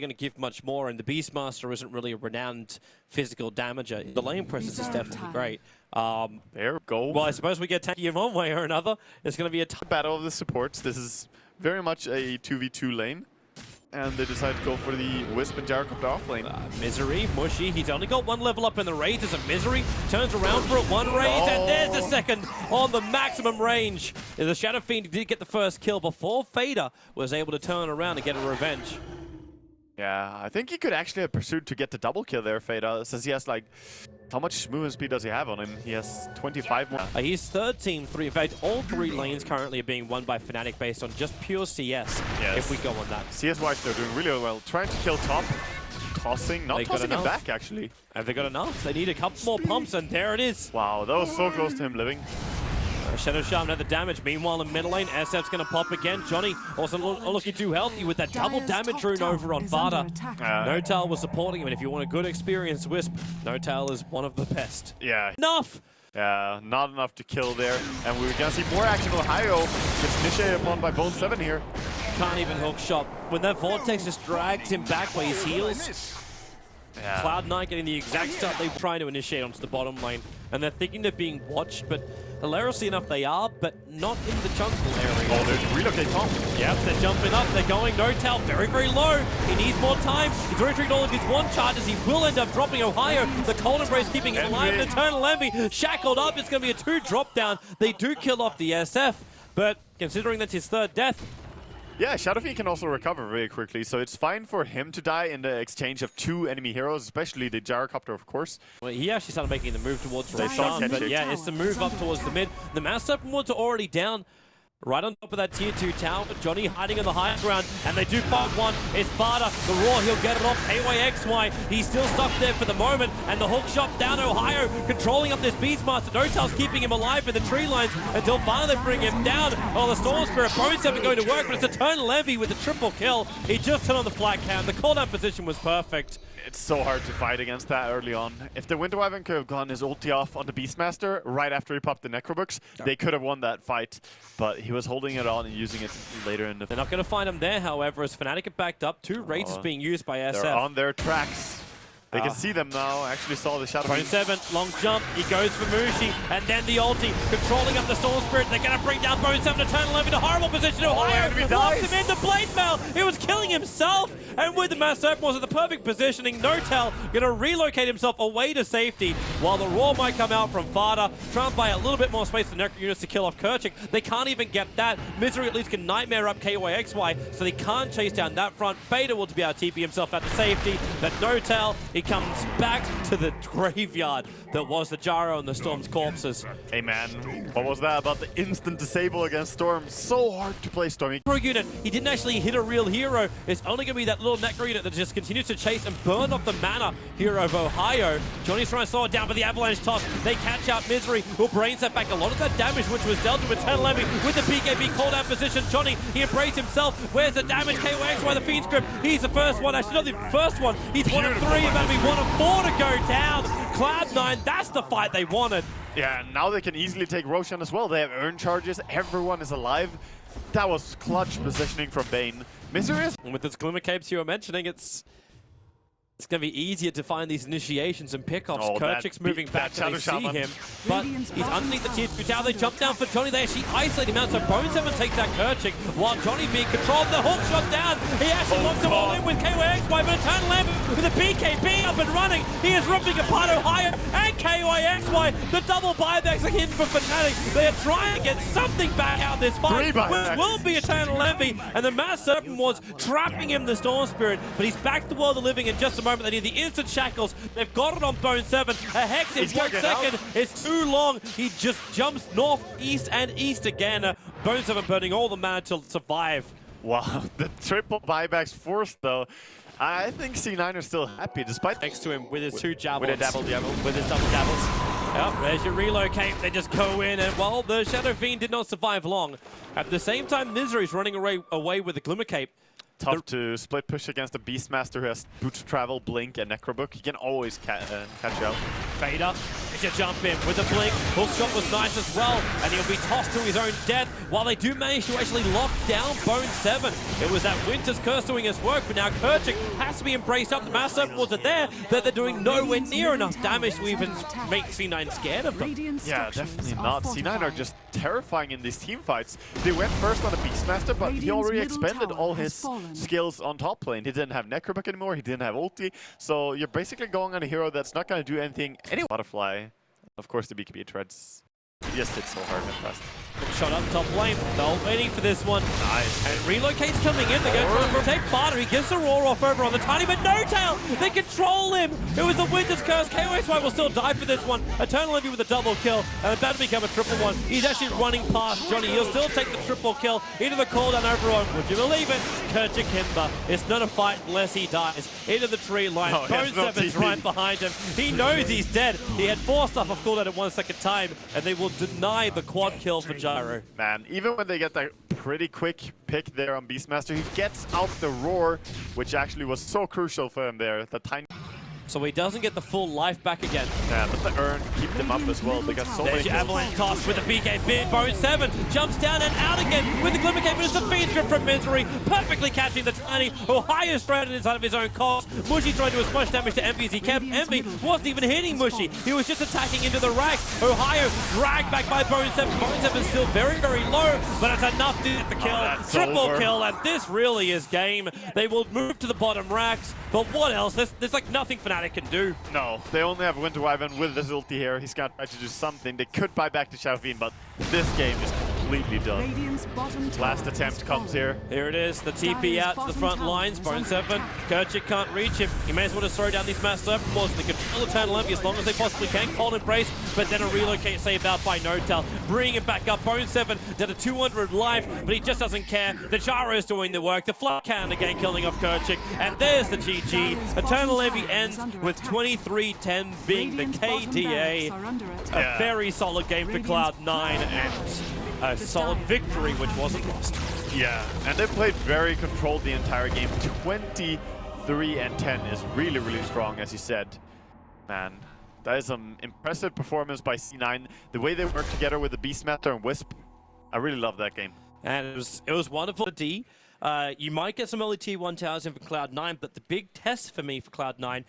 going to give much more, and the Beastmaster isn't really a renowned physical damager. The lane presence is definitely great. There we go. Well, I suppose we get tanky in one way or another. It's going to be a battle of the supports. This is very much a 2v2 lane. And they decide to go for the Wisp and Gyrocopter off lane. Misery, Mushy, he's only got one level up in the raid. There's a Misery, turns around for it, one raid, and there's the second on the maximum range. The Shadow Fiend did get the first kill before Fader was able to turn around and get a revenge. Yeah, I think he could actually have pursued to get the double kill there, Fader, since he has like... How much movement speed does he have on him? He has 25 more. He's third team 3. In fact, all 3 lanes currently are being won by Fnatic based on just pure CS, if we go on that. CS-wise, they're doing really well. Trying to kill top, tossing, not tossing him back, actually. Have they got enough? They need a couple more pumps, and there it is. Wow, that was so close to him living. Shadow Sharp another damage. Meanwhile, in mid lane, SF's going to pop again. Johnny also looking too healthy with that double damage rune over on Vada. Notal was supporting him, and if you want a good experienced Wisp, Notal is one of the best. Yeah. Enough! Yeah, not enough to kill there. And we're going to see more action. Ohio gets initiated upon by Bone 7 here. Can't even hook shot. When that Vortex just drags him back where his heals. Yeah. Cloud9 getting the exact start they're trying to initiate onto the bottom lane. And they're thinking they're being watched, but hilariously enough they are, but not in the jungle area. Oh, there's relocate top. Yep, they're jumping up, they're going Notal very, very low. He needs more time. He's already triggered all of his one charges. He will end up dropping Ohio. The Cold Embrace keeping him alive. And Eternal Envy shackled up. It's going to be a 2 drop down. They do kill off the SF, but considering that's his 3rd death, yeah, Shadowfiend can also recover very quickly, so it's fine for him to die in the exchange of 2 enemy heroes, especially the Gyrocopter, of course. Well, he actually started making the move towards Roshan, but yeah, it's the move up towards the mid. The Mass Serpent Wards are already down. Right on top of that tier 2 tower, but Johnny hiding on the high ground, and they do fight one. It's Fada, the Raw, he'll get it off. KYXY, he's still stuck there for the moment, and the hook shot down Ohio, controlling up this Beastmaster. Notal's keeping him alive in the tree lines until finally they bring him down. Oh, the Storm Spirit Bones haven't going to work, but it's Eternal Envy with the triple kill. He just turned on the flat cam. The cooldown position was perfect. It's so hard to fight against that early on. If the Winter Wyvern could have gotten his ulti off on the Beastmaster right after he popped the Necrobooks, they could have won that fight. But he was holding it on and using it later in the... They're not going to find him there, however, as Fnatic have backed up. 2 raids is being used by SF. They're on their tracks. They can see them now. Actually saw the Shadow. Bone 7, long jump. He goes for Mushi, and then the ulti, controlling up the Storm Spirit. They're going to bring down Bone 7. Eternal Envy in a horrible position. Ohio locked him into Blade Mail. He was killing himself, and with the Mass Serpent was at the perfect positioning. Notal going to relocate himself away to safety, while the Raw might come out from Fada, trying to buy a little bit more space for Necro units to kill off Kerchik. They can't even get that. Misery at least can Nightmare up KYXY, so they can't chase down that front. Fader will be able to TP himself out to safety, but Notal, he comes back to the graveyard that was the Gyro and the Storm's corpses. Hey man, what was that about the instant disable against Storm? So hard to play Storm. Necro unit, he didn't actually hit a real hero. It's only going to be that little Necro unit that just continues to chase and burn off the mana hero of Ohio. Johnny's trying to slow it down, but the Avalanche toss, they catch out Misery, who brains that back. A lot of that damage which was dealt with Eternal Envy with the BKB call down position. Johnny, he embraced himself. Where's the damage? KYXY, the Fiend Script. He's the first one, actually not the first one. He's one of 3, about to be one of 4 to go down. Cloud9, that's the fight they wanted. Yeah, now they can easily take Roshan as well. They have earned charges. Everyone is alive. That was clutch positioning from Bane. Misery is... And with this Glimmer Capes you were mentioning, it's going to be easier to find these initiations and pickoffs. Oh, Kerchik's moving back to see him, but he's underneath the tier 2 tower. They jump down for Johnny. They actually isolate him out, so Bone 7 takes out Kerchik, while Johnny being controlled. The hook shot down. He actually locks them all in with KYXY, but Eternal Envy with a BKB up and running. He is ripping apart Ohio and KYXY. The double buybacks are hidden for Fnatic. They are trying to get something back out of this fight, which will be Eternal Envy, and the Mass Serpent was trapping him, the Storm Spirit, but he's back to the world of living in just a moment. They need the instant shackles. They've got it on Bone 7. A Hex in 1 second. It's too long. He just jumps north, east, and east again. Bone 7 burning all the mana to survive. Wow, the triple buybacks forced though. I think C9 are still happy despite... Next to him with his 2 javelins. With a double javel. With his double javels. Yep, there's your relocate. They just go in, and well, the Shadow Fiend did not survive long. At the same time, Misery's running away with the Glimmer Cape. tough to split push against a Beastmaster who has Boots Travel, Blink, and Necrobook. He can always catch out. Vader is a jump in with a blink. Hook shot was nice as well, and he'll be tossed to his own death while they do manage to actually lock down Bone 7. It was that Winter's Curse doing his work, but now Kerchik has to be embraced up. The Mass Serpents are there, that they're doing nowhere near enough damage to even make C9 scared of them. Yeah, definitely not. C9 are just terrifying in these team fights. They went first on a Beastmaster, but he already expended all his skills on top lane. He didn't have Necrobook anymore, he didn't have ulti, so you're basically going on a hero that's not going to do anything. Any Butterfly, of course the BKB treads. He just hit so hard and fast. Shot up top lane, they're waiting for this one. Nice. And Relocate's coming in, they're going to try and protect Barter. He gives the roar off over on the tiny, but no tail! They control him! It was a Winter's Curse. KOXY will still die for this one. Eternal Envy with a double kill, and about to become a triple one. He's actually running past Johnny. He'll still take the triple kill into the cooldown over on, would you believe it? Kerchik Kimber. It's not a fight unless he dies. Into the tree line. Bone 7's right behind him. He knows he's dead. He had 4 stuff off cooldown at 1 second time, and they will deny the quad kill for Gyro. Man, even when they get that pretty quick pick there on Beastmaster, he gets out the roar, which actually was so crucial for him there. The tiny. So he doesn't get the full life back again. Yeah, but the urn keep them up as well because so many kills. Avalanche toss with the BK bid. Bone 7 jumps down and out again with the Glimmer Cape, but it's the feed strip from Misery, perfectly catching the tiny. Ohio stranded inside of his own cost. Mushy tried to do as much damage to Envy as he can. Envy wasn't even hitting Mushy. He was just attacking into the rack. Ohio dragged back by Bone 7. Bone 7 is still very, very low, but it's enough to get the kill. Triple kill, and this really is game. They will move to the bottom racks, but what else? There's like nothing Fnatic can do. No, they only have Winter Wyvern with this ulti here. He's gonna try to do something. They could buy back to Xiaofin, but this game is completely done. Last attempt comes here. Here it is, the TP out to the front lines. Bone 7, Kerchik can't reach him. He may as well just throw down these Mass Serpent Walls. They control Eternal Envy as long as they possibly can. Cold Embrace, but then a Relocate saved out by No-Tail. Bringing him back up. Bone 7 did a 200 life, but he just doesn't care. The Gyro is doing the work. The Flood Cannon again killing off Kerchik. And there's the GG. Eternal Envy ends with 23-10 being the KDA. A very solid game for Cloud9 and a solid victory which wasn't lost. Yeah, and they played very controlled the entire game. 23-10 is really, really strong, as you said. Man, that is an impressive performance by C9. The way they work together with the Beastmaster and Wisp, I really love that game. And it was wonderful to D. You might get some early T1 towers in for Cloud9, but the big test for me for Cloud9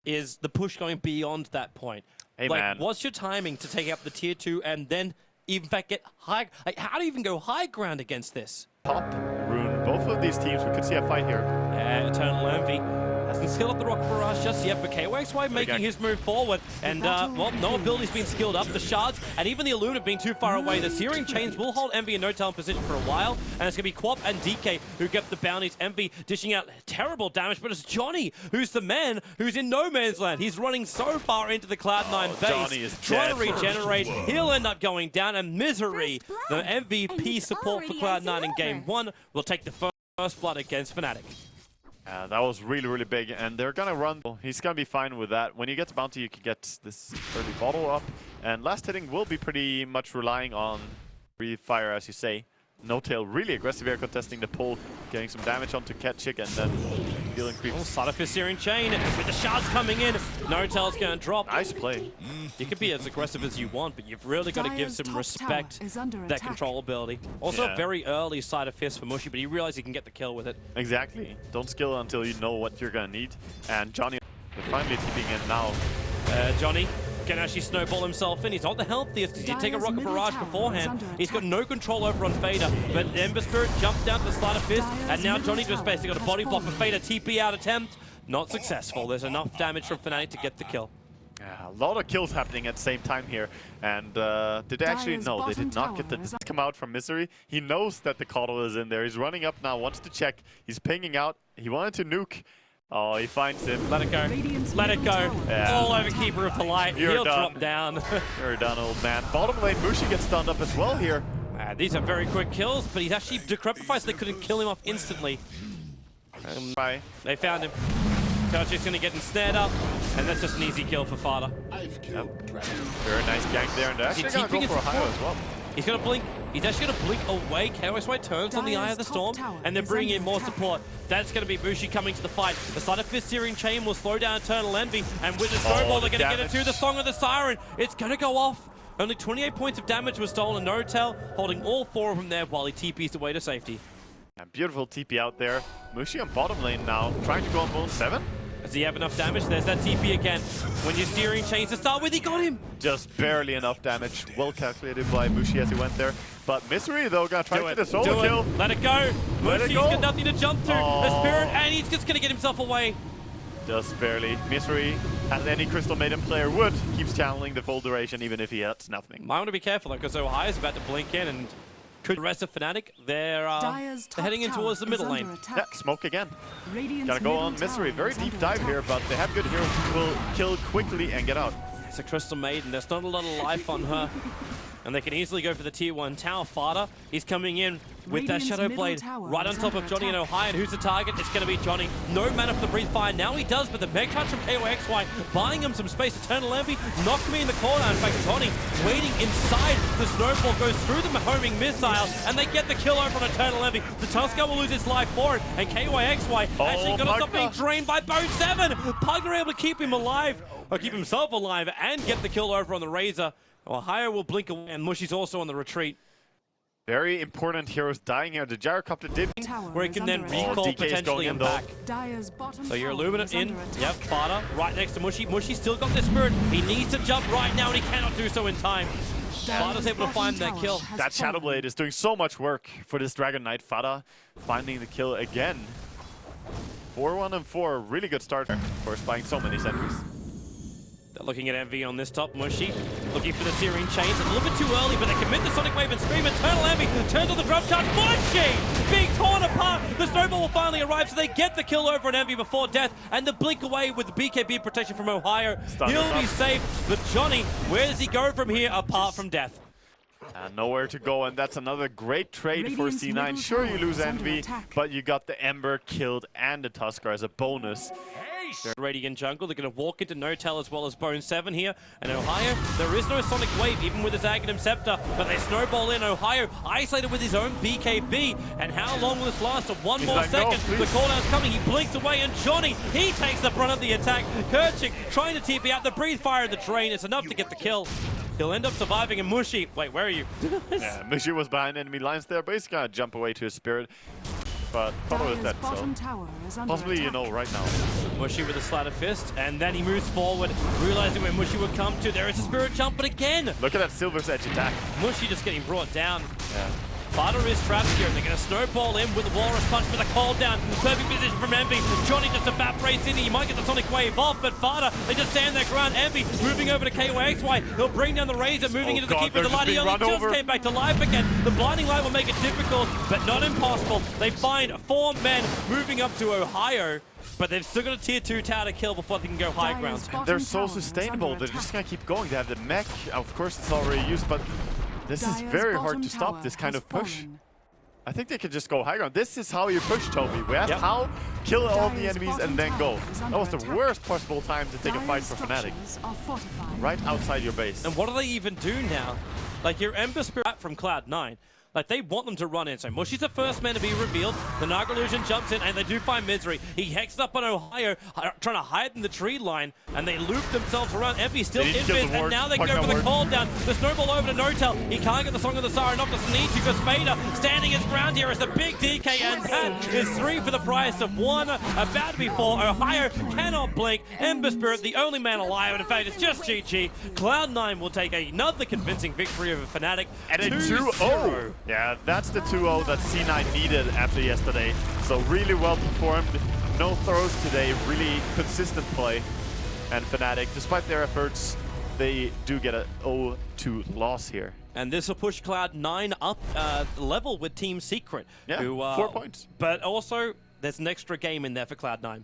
is the push going beyond that point. Hey, like, man. what's your timing to take up the tier 2 and then, in fact, get high? Like, how do you even go high ground against this? Top, Rune, both of these teams, we could see a fight here. And Eternal Envy hasn't skilled up the Rocket Barrage just yet, but KOXY making his move forward. And, well, no ability's been skilled up. The Shards and even the Illumina being too far away. The Searing Chains will hold Envy and No-Tail in position for a while. And it's going to be Quap and DK who get the bounties. Envy dishing out terrible damage, but it's Johnny who's the man who's in no man's land. He's running so far into the Cloud9 base. Johnny is trying dead. to regenerate. He'll end up going down. And Misery, the MVP support for Cloud9 in Game 1, will take the first blood against Fnatic. That was really, really big, and they're gonna run. He's gonna be fine with that. When you get to bounty, you can get this early bottle up, and last hitting will be pretty much relying on free fire, as you say. No-Tail really aggressive here, contesting the pull, getting some damage onto Kerchik, and then dealing creeps. Oh, start of his Searing Chain with the Shards coming in. No-Tail's going to drop. Nice play. You can be as aggressive as you want, but you've really got to give some respect that control ability. Also, a very early side of Fist for Mushy, but he realized he can get the kill with it. Exactly. Don't skill until you know what you're going to need. And Johnny, they're finally TPing in now. Johnny can actually snowball himself in. He's not the healthiest because he did take a Rocket Barrage beforehand. He's got no control over on Fader, but Ember Spirit jumped down to the Sleight of Fist, and now Johnny just basically got a body block for Fader. TP out attempt, not successful. There's enough damage from Fnatic to get the kill. Yeah, a lot of kills happening at the same time here, and did they actually? No, they did not get the come out from Misery. He knows that the Coddle is in there. He's running up now, wants to check. He's pinging out. He wanted to nuke. Oh, he finds it. Let it go. Let it go. Yeah. All over Keeper of the Light. He'll drop down. You're done, old man. Bottom lane, Mushi gets stunned up as well here. These are very quick kills, but he's actually decrepified, so they couldn't kill him off instantly. They found him. Kerchik's going to get ensnared up, and that's just an easy kill for Fada. Yep. Very nice gank there, and they're actually going to go for a high as well. He's going to blink. He's actually going to blink away. KOXY turns on the Eye of the Storm, and they're bringing in more support. That's going to be Mushi coming to the fight. The Sleight of Fist Searing Chain will slow down Eternal Envy, and with the Snowball, they're going to get it to the Song of the Siren. It's going to go off. Only 28 points of damage was stolen. Notel holding all 4 of them there while he TPs away to safety. Yeah, beautiful TP out there. Mushi on bottom lane now, trying to go on bone 7. Does he have enough damage? There's that TP again. When you're Searing Chains to start with, he got him. Just barely enough damage. Well calculated by Mushi as he went there. But Misery, though, gonna try to get a solo kill. Let it go. Mushi's got nothing to jump to. The Spirit, and he's just going to get himself away. Just barely. Misery, as any Crystal Maiden player would, keeps channeling the full duration even if he hits nothing. Might want to be careful, though, because Ohio is about to blink in, and could the rest of Fnatic, they're heading in towards the middle lane. Yeah, smoke again. Gotta go on Misery. Very deep dive here, but they have good heroes who will kill quickly and get out. It's a Crystal Maiden. There's not a lot of life on her. And they can easily go for the tier 1 tower. Fada, he's coming in with that Shadow Blade right on top of Johnny and Ohio. And who's the target? It's going to be Johnny. No mana for the Breathe Fire. Now he does, but the Meg Touch from KOXY buying him some space. Eternal Envy knocked me in the corner. In fact, Johnny waiting inside. The Snowball goes through the homing missile, and they get the kill over on Eternal Envy. The Tusker will lose his life for it, and KOXY actually got to stop being drained by Bone 7. Pugner able to keep him alive, or keep himself alive, and get the kill over on the Razor. Ohio will blink away, and Mushi's also on the retreat. Very important heroes dying here. The Gyrocopter did, where he can then recall potentially and back. So you're Illuminate in. Yep, Fada right next to Mushi. Mushi still got the Spirit. He needs to jump right now, and he cannot do so in time. Fada's able to find that kill. That Shadow Blade is doing so much work for this Dragon Knight. Fada finding the kill again. 4-1 and 4. Really good start for spying so many sentries. They're looking at Envy on this top. Mushi looking for the Searing Chains. A little bit too early, but they commit the Sonic Wave and Scream. Eternal Envy turns on the drum charge. Mushi being torn apart. The Snowball will finally arrive, so they get the kill over on Envy before death, and the blink away with the BKB protection from Ohio. He'll be safe, but Johnny, where does he go from here apart from death? Nowhere to go, and that's another great trade for C9. Sure, you lose Envy, but you got the Ember killed and the Tusker as a bonus. Radiant jungle, they're going to walk into Notel as well as Bone 7 here. And Ohio, there is no Sonic Wave, even with his Aghanim Scepter, but they snowball in. Ohio isolated with his own BKB. And how long will this last? One more second. The cooldown's coming. He blinks away, and Johnny, he takes the brunt of the attack. Kerchik trying to TP out. The Breathe Fire in the drain. It's enough to get the kill. He'll end up surviving, and Mushi, wait, where are you? Yeah, Mushi was behind enemy lines there, but he's gonna jump away to his Spirit. But Follow is dead, so possibly, you know, right now. Mushi with a Sleight of Fist, and then he moves forward, realizing where Mushi would come to. There is a Spirit Jump, but again! Look at that Silver's Edge attack. Mushi just getting brought down. Yeah. Fada is trapped here, and they're going to snowball in with the Walrus Punch with a call down. Perfect position from Envy. Johnny just evaporates in. He might get the Sonic Wave off, but Fada, they just stand their ground. Envy moving over to KOXY. He'll bring down the Razor, moving into the Keeper. The light, he only just came back to life again. The Blinding Light will make it difficult, but not impossible. They find 4 men moving up to Ohio, but they've still got a tier 2 tower to kill before they can go high ground. They're so sustainable. They're just going to keep going. They have the mech. Of course, it's already used, but this is very hard to stop this kind of push. I think they could just go high ground. This is how you push, Toby. We asked how, kill all the enemies and then go. That was the worst possible time to take a fight for Fnatic. Right outside your base. And what do they even do now? Like, your Ember Spirit from Cloud9. Like, they want them to run in. So Mushi's the first man to be revealed. The Naga Illusion jumps in, and they do find Misery. He hexes up on Ohio, trying to hide in the tree line, and they loop themselves around. Envy still in biz, and now they can go for the call down. The snowball over to Notel. He can't get the Song of the Siren off, doesn't need to, because Vader standing his ground here as the big DK, and that is 3 for the price of 1. About to be 4. Ohio cannot blink. Ember Spirit, the only man alive, and in fact, it's just GG. Cloud9 will take another convincing victory over Fnatic. And a 2-0. Yeah, that's the 2-0 that C9 needed after yesterday. So really well performed. No throws today, really consistent play. And Fnatic, despite their efforts, they do get a 0-2 loss here. And this will push Cloud9 up level with Team Secret. Yeah, who, 4 points. But also, there's an extra game in there for Cloud9.